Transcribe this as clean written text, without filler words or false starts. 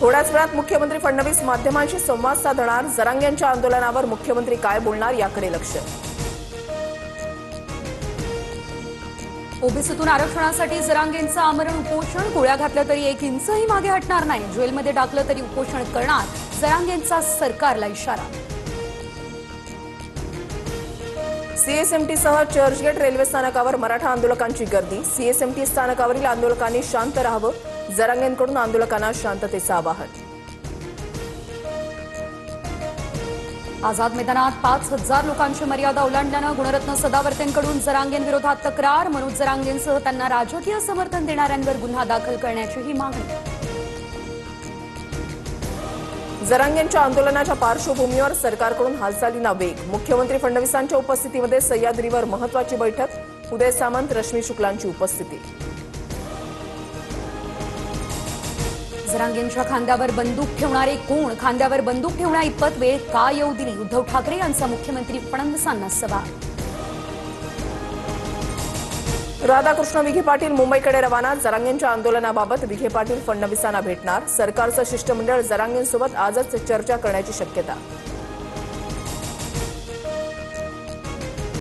थोड्याच वेळात मुख्यमंत्री फडणवीस माध्यमांशी संवाद साधणार। जरांगेंच्या आंदोलनावर मुख्यमंत्री काय बोलणार याकडे लक्ष। ओबीसीतून आरक्षणासाठी जरांगेंचं आमरण उपोषण। गोळ्या घातल्या तरी 1 इंचही मागे हटणार नाही। जेलमध्ये टाकलं तरी उपोषण करणार। जरांगेंचा सरकारला इशारा। सीएसएमटीसह चर्चगेट रेल्वे स्थानकावर मराठा आंदोलकांची गर्दी। सीएसएमटी स्थानकावरील आंदोलकांनी शांत राहावं। जरांगेंकडून आंदोलकांना शांततेचं आवाहन। आझाद मैदानात 5000 लोकांची मर्यादा ओलांडल्यानं गुणरत्न सदावर्तेंकडून जरांगेंविरोधात तक्रार। मनोज जरांगेंसह त्यांना राजकीय समर्थन देणाऱ्यांवर गुन्हा दाखल करण्याचीही मागणी। जरांगेंच्या आंदोलनाच्या पार्श्वभूमीवर सरकारकडून हालचालींना वेग। मुख्यमंत्री फडणवीसांच्या उपस्थितीमध्ये सह्याद्रीवर महत्त्वाची बैठक। उदय सामंत, रश्मी शुक्लांची उपस्थिती। जरांगेंच्या खांद्यावर बंदूक ठेवणारे कोण? खांद्यावर बंदूक ठेवण्या इतपत वेळ का येऊ दिली? उद्धव ठाकरे यांचा मुख्यमंत्री फडणवीसांना सवाल। राधाकृष्ण विखे पाटील मुंबईकडे रवाना। जरांगेंच्या आंदोलनाबाबत विखे पाटील फडणवीसांना भेटणार। सरकारचं शिष्टमंडळ जरांगेंसोबत आजच चर्चा करण्याची शक्यता।